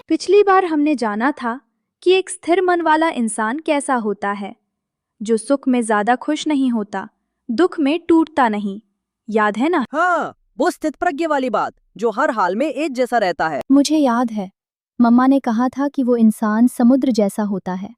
पिछली बार हमने जाना था कि एक स्थिर मन वाला इंसान कैसा होता है, जो सुख में ज्यादा खुश नहीं होता, दुख में टूटता नहीं। याद है ना? हाँ, वो स्थित प्रज्ञ वाली बात जो हर हाल में एक जैसा रहता है। मुझे याद है, मम्मा ने कहा था कि वो इंसान समुद्र जैसा होता है।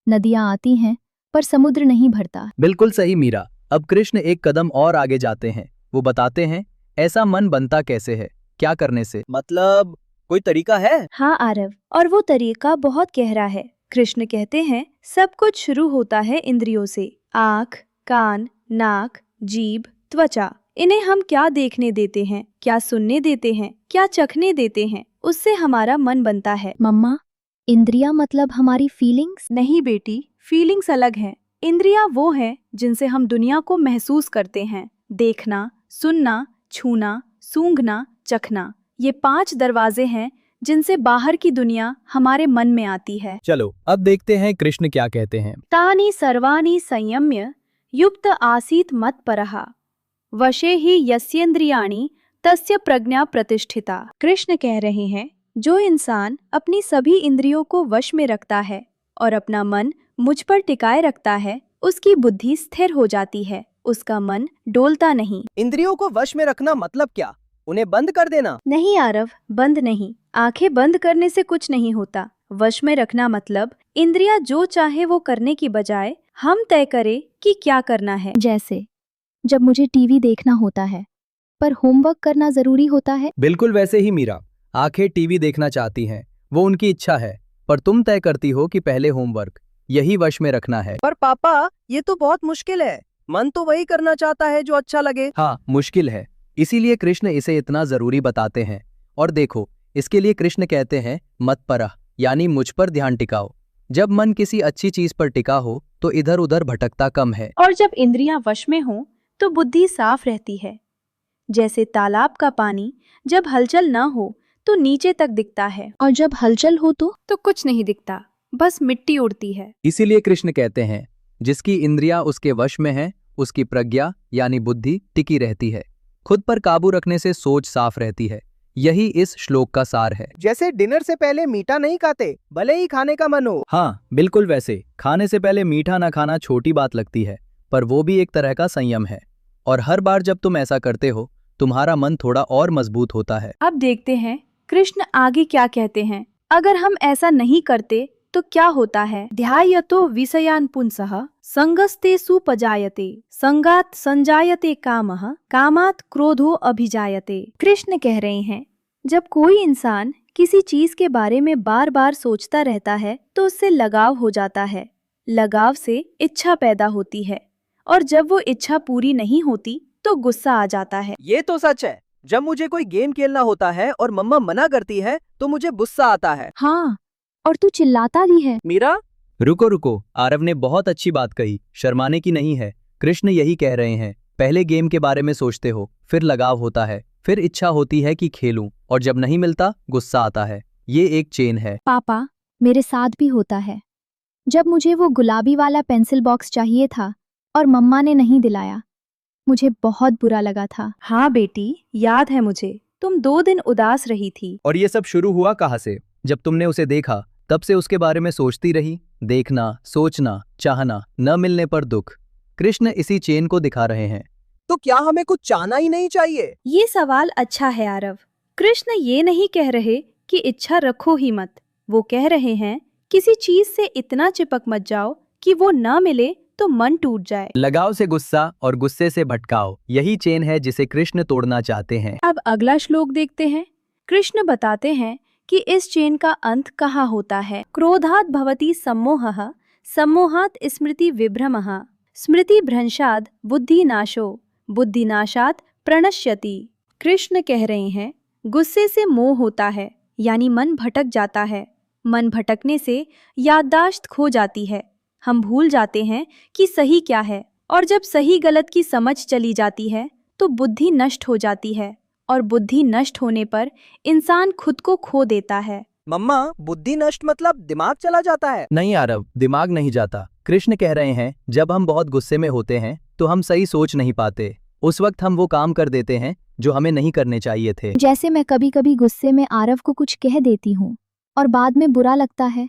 नदियां आती हैं पर समुद्र नहीं भरता। बिल्कुल सही मीरा। अब कृष्ण एक कदम और आगे जाते हैं। वो बताते हैं ऐसा मन बनता कैसे है, क्या करने से। मतलब कोई तरीका है? हाँ आरव, और वो तरीका बहुत गहरा है। कृष्ण कहते हैं सब कुछ शुरू होता है इंद्रियों से। आँख, कान, नाक, जीभ, त्वचा, इन्हें हम क्या देखने देते हैं, क्या सुनने देते हैं, क्या चखने देते हैं, उससे हमारा मन बनता है। मम्मा, इंद्रियां मतलब हमारी फीलिंग्स? नहीं बेटी, फीलिंग्स अलग हैं। इंद्रियां वो हैं जिनसे हम दुनिया को महसूस करते हैं। देखना, सुनना, छूना, सूंघना, चखना, ये 5 दरवाजे हैं जिनसे बाहर की दुनिया हमारे मन में आती है। चलो अब देखते हैं कृष्ण क्या कहते हैं। तानि सर्वाणि संयम्य युक्त आसीत मत्परः वशे ही यस्येन्द्रियाणि तस्य प्रज्ञा प्रतिष्ठिता। कृष्ण कह रहे हैं जो इंसान अपनी सभी इंद्रियों को वश में रखता है और अपना मन मुझ पर टिकाए रखता है, उसकी बुद्धि स्थिर हो जाती है, उसका मन डोलता नहीं। इंद्रियों को वश में रखना मतलब क्या? उन्हें बंद कर देना? नहीं आरव, बंद नहीं। आंखें बंद करने से कुछ नहीं होता। वश में रखना मतलब इंद्रियां जो चाहे वो करने की बजाय हम तय करें कि क्या करना है। जैसे जब मुझे टीवी देखना होता है पर होमवर्क करना जरूरी होता है। बिल्कुल वैसे ही मीरा। आंखें टीवी देखना चाहती हैं, वो उनकी इच्छा है, पर तुम तय करती हो कि पहले होमवर्क। यही वश में रखना है। पर पापा, ये तो बहुत मुश्किल है। मन तो वही करना चाहता है जो अच्छा लगे। हाँ, मुश्किल है, इसीलिए कृष्ण इसे इतना जरूरी बताते हैं। और देखो, इसके लिए कृष्ण कहते हैं मत्परः, यानी मुझ पर ध्यान टिकाओ। जब मन किसी अच्छी चीज पर टिका हो तो इधर उधर भटकता कम है। और जब इंद्रियां वश में हों तो बुद्धि साफ रहती है। जैसे तालाब का पानी जब हलचल न हो तो नीचे तक दिखता है, और जब हलचल हो तो कुछ नहीं दिखता, बस मिट्टी उड़ती है। इसीलिए कृष्ण कहते हैं जिसकी इंद्रियां उसके वश में है, उसकी प्रज्ञा यानी बुद्धि टिकी रहती है। खुद पर काबू रखने से सोच साफ रहती है। यही इस श्लोक का सार है। जैसे डिनर से पहले मीठा नहीं खाते, भले ही खाने का मन हो। हाँ, बिल्कुल वैसे खाने से पहले मीठा ना खाना छोटी बात लगती है, पर वो भी एक तरह का संयम है। और हर बार जब तुम ऐसा करते हो, तुम्हारा मन थोड़ा और मजबूत होता है। अब देखते हैं कृष्ण आगे क्या कहते हैं। अगर हम ऐसा नहीं करते तो क्या होता है? ध्यायतो विषयान् पुंसः संगस्ते सुपजायते संगात संजायते कामः कामात् क्रोधो अभिजायते। कृष्ण कह रहे हैं जब कोई इंसान किसी चीज के बारे में बार बार सोचता रहता है तो उससे लगाव हो जाता है। लगाव से इच्छा पैदा होती है, और जब वो इच्छा पूरी नहीं होती तो गुस्सा आ जाता है। ये तो सच है। जब मुझे कोई गेम खेलना होता है और मम्मा मना करती है तो मुझे गुस्सा आता है। हाँ, और तू चिल्लाता भी है। मीरा, रुको रुको, आरव ने बहुत अच्छी बात कही, शर्माने की नहीं है। कृष्ण यही कह रहे हैं, पहले गेम के बारे में सोचते हो, फिर लगाव होता है, फिर इच्छा होती है कि खेलूं, और जब नहीं मिलता गुस्सा आता है। ये एक चेन है। पापा, मेरे साथ भी होता है। जब मुझे वो गुलाबी वाला पेंसिल बॉक्स चाहिए था और मम्मा ने नहीं दिलाया, मुझे बहुत बुरा लगा था। हाँ बेटी, याद है मुझे, तुम 2 दिन उदास रही थी। और ये सब शुरू हुआ कहाँ से? जब तुमने उसे देखा, तब से उसके बारे में सोचती रही। देखना, सोचना, चाहना, न मिलने पर दुख। कृष्ण इसी चेन को दिखा रहे हैं। तो क्या हमें कुछ चाहना ही नहीं चाहिए? ये सवाल अच्छा है आरव। कृष्ण ये नहीं कह रहे कि इच्छा रखो ही मत। वो कह रहे हैं किसी चीज से इतना चिपक मत जाओ कि वो न मिले तो मन टूट जाए। लगाव से गुस्सा और गुस्से से भटकाओ, यही चेन है जिसे कृष्ण तोड़ना चाहते हैं। अब अगला श्लोक देखते हैं। कृष्ण बताते हैं कि इस चेन का अंत कहाँ होता है। क्रोधात् भवति सम्मोहः सम्मोहात् स्मृति विभ्रमः स्मृति भ्रंशात् बुद्धिनाशो बुद्धिनाशात् प्रणश्यति। कृष्ण कह रहे हैं गुस्से से मोह होता है, यानी मन भटक जाता है। मन भटकने से याददाश्त खो जाती है, हम भूल जाते हैं कि सही क्या है, और जब सही गलत की समझ चली जाती है तो बुद्धि नष्ट हो जाती है, और बुद्धि नष्ट होने पर इंसान खुद को खो देता है। मम्मा, बुद्धि नष्ट मतलब दिमाग चला जाता है? नहीं आरव, दिमाग नहीं जाता। कृष्ण कह रहे हैं जब हम बहुत गुस्से में होते हैं तो हम सही सोच नहीं पाते। उस वक्त हम वो काम कर देते हैं जो हमें नहीं करने चाहिए थे। जैसे मैं कभी कभी गुस्से में आरव को कुछ कह देती हूँ और बाद में बुरा लगता है।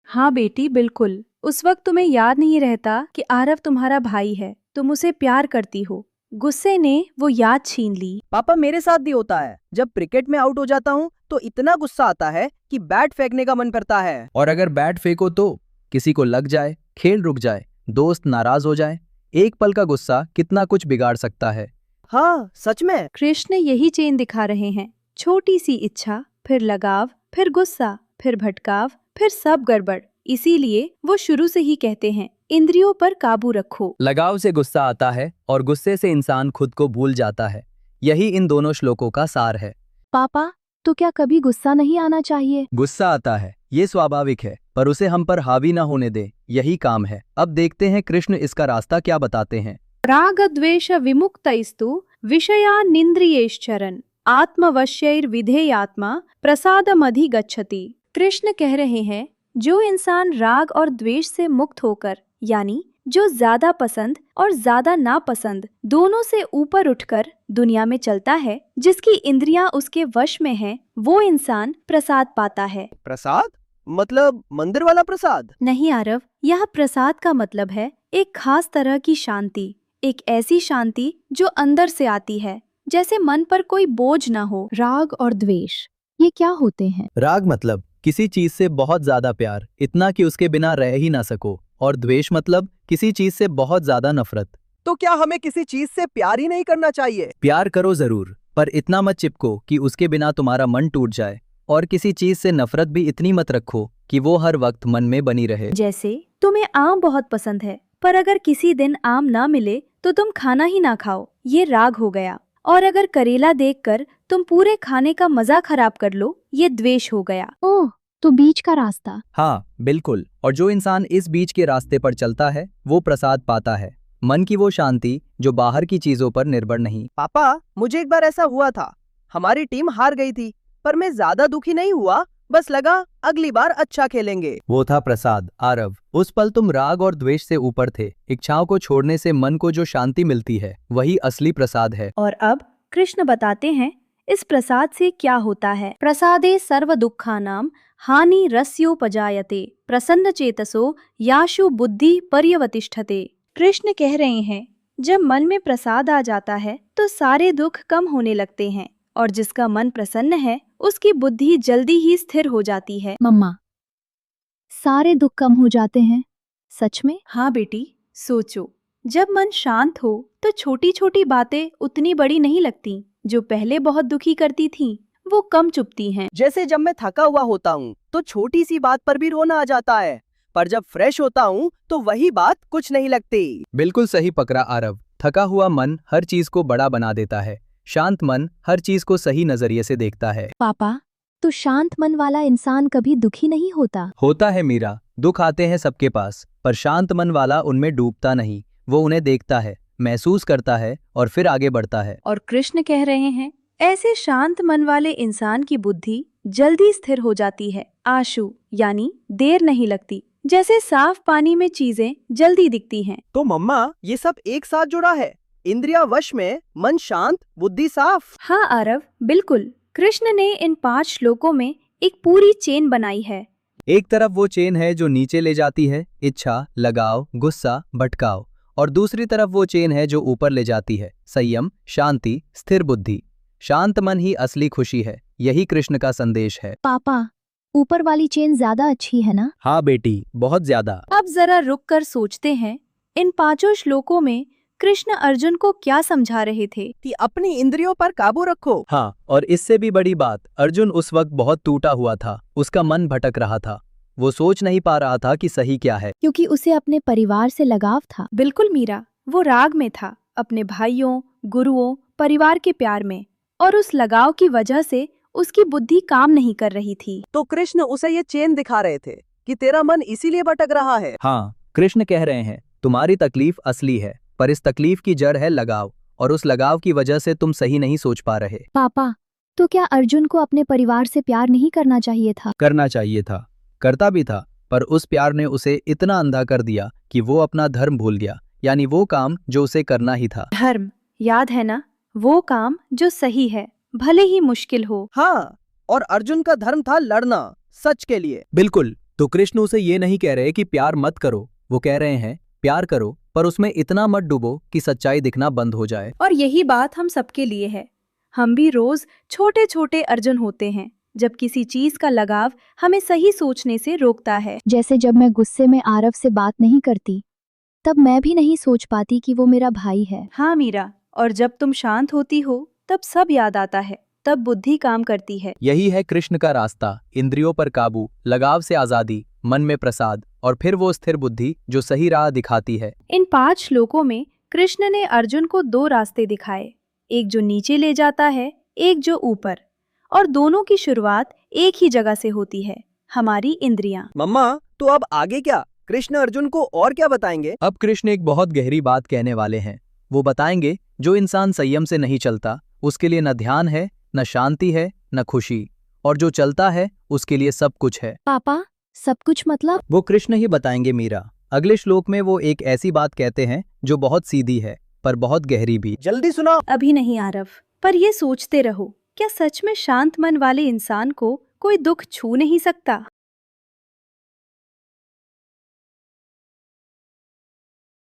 हाँ बेटी, बिल्कुल। उस वक्त तुम्हें याद नहीं रहता कि आरव तुम्हारा भाई है, तुम उसे प्यार करती हो। गुस्से ने वो याद छीन ली। पापा, मेरे साथ भी होता है। जब क्रिकेट में आउट हो जाता हूँ तो इतना गुस्सा आता है कि बैट फेंकने का मन करता है। और अगर बैट फेंको तो किसी को लग जाए, खेल रुक जाए, दोस्त नाराज हो जाए। एक पल का गुस्सा कितना कुछ बिगाड़ सकता है। हाँ, सच में। कृष्ण यही चेन दिखा रहे हैं। छोटी सी इच्छा, फिर लगाव, फिर गुस्सा, फिर भटकाव, फिर सब गड़बड़। इसीलिए वो शुरू से ही कहते हैं, इंद्रियों पर काबू रखो। लगाव से गुस्सा आता है और गुस्से से इंसान खुद को भूल जाता है। यही इन दोनों श्लोकों का सार है। पापा, तो क्या कभी गुस्सा नहीं आना चाहिए? गुस्सा आता है, ये स्वाभाविक है, पर उसे हम पर हावी न होने दें, यही काम है। अब देखते हैं कृष्ण इसका रास्ता क्या बताते हैं। राग द्वेष विमुक्तैस्तु विषयानिन्द्रियैश्चरन् आत्मवश्यैर्विधेयात्मा प्रसादमधिगच्छति। कृष्ण कह रहे हैं, जो इंसान राग और द्वेष से मुक्त होकर, यानी जो ज्यादा पसंद और ज्यादा नापसंद दोनों से ऊपर उठकर दुनिया में चलता है, जिसकी इंद्रियां उसके वश में हैं, वो इंसान प्रसाद पाता है। प्रसाद मतलब मंदिर वाला प्रसाद? नहीं आरव, यह प्रसाद का मतलब है एक खास तरह की शांति, एक ऐसी शांति जो अंदर से आती है, जैसे मन पर कोई बोझ ना हो। राग और द्वेष, ये क्या होते हैं? राग मतलब किसी चीज से बहुत ज्यादा प्यार, इतना कि उसके बिना रह ही ना सको। और द्वेष मतलब किसी चीज से बहुत ज्यादा नफरत। तो क्या हमें किसी चीज से प्यार ही नहीं करना चाहिए? प्यार करो जरूर, पर इतना मत चिपको कि उसके बिना तुम्हारा मन टूट जाए। और किसी चीज से नफरत भी इतनी मत रखो कि वो हर वक्त मन में बनी रहे। जैसे तुम्हें आम बहुत पसंद है, पर अगर किसी दिन आम ना मिले तो तुम खाना ही ना खाओ, ये राग हो गया। और अगर करेला देखकर तुम पूरे खाने का मजा खराब कर लो, ये द्वेष हो गया। ओह, तो बीच का रास्ता। हाँ बिल्कुल, और जो इंसान इस बीच के रास्ते पर चलता है वो प्रसाद पाता है, मन की वो शांति जो बाहर की चीजों पर निर्भर नहीं। पापा, मुझे एक बार ऐसा हुआ था। हमारी टीम हार गई थी, पर मैं ज्यादा दुखी नहीं हुआ, बस लगा अगली बार अच्छा खेलेंगे। वो था प्रसाद आरव। उस पल तुम राग और द्वेष से ऊपर थे। इच्छाओं को छोड़ने से मन को जो शांति मिलती है वही असली प्रसाद है। और अब कृष्ण बताते हैं इस प्रसाद से क्या होता है। प्रसादे सर्व दुखानाम हानि रस्योपजायते प्रसन्न चेतसो याशु बुद्धि पर्यवतिष्ठते। कृष्ण कह रहे हैं, जब मन में प्रसाद आ जाता है तो सारे दुख कम होने लगते हैं, और जिसका मन प्रसन्न है उसकी बुद्धि जल्दी ही स्थिर हो जाती है। मम्मा, सारे दुख कम हो जाते हैं? सच में? हाँ बेटी, सोचो, जब मन शांत हो तो छोटी छोटी बातें उतनी बड़ी नहीं लगती। जो पहले बहुत दुखी करती थीं, वो कम चुभती हैं। जैसे जब मैं थका हुआ होता हूँ तो छोटी सी बात पर भी रोना आ जाता है, पर जब फ्रेश होता हूँ तो वही बात कुछ नहीं लगती। बिल्कुल सही पकड़ा आरव। थका हुआ मन हर चीज को बड़ा बना देता है, शांत मन हर चीज को सही नजरिए से देखता है। पापा, तो शांत मन वाला इंसान कभी दुखी नहीं होता? होता है मीरा, दुख आते हैं सबके पास, पर शांत मन वाला उनमें डूबता नहीं। वो उन्हें देखता है, महसूस करता है और फिर आगे बढ़ता है। और कृष्ण कह रहे हैं, ऐसे शांत मन वाले इंसान की बुद्धि जल्दी स्थिर हो जाती है। आशु यानी देर नहीं लगती, जैसे साफ पानी में चीजें जल्दी दिखती हैं। तो मम्मा, ये सब एक साथ जुड़ा है। इंद्रिया वश में, मन शांत, बुद्धि साफ। हाँ आरव, बिल्कुल। कृष्ण ने इन 5 श्लोकों में एक पूरी चेन बनाई है। एक तरफ वो चेन है जो नीचे ले जाती है, इच्छा, लगाव, गुस्सा, भटकाव, और दूसरी तरफ वो चेन है जो ऊपर ले जाती है, संयम, शांति, स्थिर बुद्धि। शांत मन ही असली खुशी है, यही कृष्ण का संदेश है। पापा, ऊपर वाली चेन ज्यादा अच्छी है ना? हाँ बेटी, बहुत ज्यादा। अब जरा रुक कर सोचते हैं, इन 5 श्लोकों में कृष्ण अर्जुन को क्या समझा रहे थे। कि अपनी इंद्रियों पर काबू रखो। हाँ, और इससे भी बड़ी बात, अर्जुन उस वक्त बहुत टूटा हुआ था, उसका मन भटक रहा था, वो सोच नहीं पा रहा था कि सही क्या है। क्योंकि उसे अपने परिवार से लगाव था। बिल्कुल मीरा, वो राग में था, अपने भाइयों, गुरुओं, परिवार के प्यार में, और उस लगाव की वजह से उसकी बुद्धि काम नहीं कर रही थी। तो कृष्ण उसे ये चेन दिखा रहे थे कि तेरा मन इसीलिए भटक रहा है। हाँ, कृष्ण कह रहे हैं, तुम्हारी तकलीफ असली है, पर इस तकलीफ की जड़ है लगाव, और उस लगाव की वजह से तुम सही नहीं सोच पा रहे। पापा, तो क्या अर्जुन को अपने परिवार से प्यार नहीं करना चाहिए था? करना चाहिए था, करता भी था, पर उस प्यार ने उसे इतना अंधा कर दिया कि वो अपना धर्म भूल गया, यानी वो काम जो उसे करना ही था। धर्म, याद है ना, वो काम जो सही है, भले ही मुश्किल हो। हाँ, और अर्जुन का धर्म था लड़ना सच के लिए। बिल्कुल। तो कृष्ण उसे ये नहीं कह रहे कि प्यार मत करो, वो कह रहे हैं प्यार करो, पर उसमें इतना मत डूबो कि सच्चाई दिखना बंद हो जाए। और यही बात हम सबके लिए है। हम भी रोज छोटे छोटे अर्जुन होते हैं, जब किसी चीज का लगाव हमें सही सोचने से रोकता है। जैसे जब मैं गुस्से में आरव से बात नहीं करती, तब मैं भी नहीं सोच पाती कि वो मेरा भाई है। हाँ मीरा, और जब तुम शांत होती हो तब सब याद आता है, तब बुद्धि काम करती है। यही है कृष्ण का रास्ता, इंद्रियों पर काबू, लगाव से आजादी, मन में प्रसाद, और फिर वो स्थिर बुद्धि जो सही राह दिखाती है। इन 5 श्लोकों में कृष्ण ने अर्जुन को 2 रास्ते दिखाए, एक जो नीचे ले जाता है, एक जो ऊपर, और दोनों की शुरुआत एक ही जगह से होती है, हमारी इंद्रियां। मम्मा, तो अब आगे क्या? कृष्ण अर्जुन को और क्या बताएंगे? अब कृष्ण एक बहुत गहरी बात कहने वाले हैं। वो बताएंगे जो इंसान संयम से नहीं चलता उसके लिए न ध्यान है, न शांति है, न खुशी, और जो चलता है उसके लिए सब कुछ है। पापा, सब कुछ मतलब? वो कृष्ण ही बताएंगे मीरा। अगले श्लोक में वो एक ऐसी बात कहते हैं जो बहुत सीधी है पर बहुत गहरी भी। जल्दी सुनाओ। अभी नहीं आरव, पर ये सोचते रहो, क्या सच में शांत मन वाले इंसान को कोई दुख छू नहीं सकता?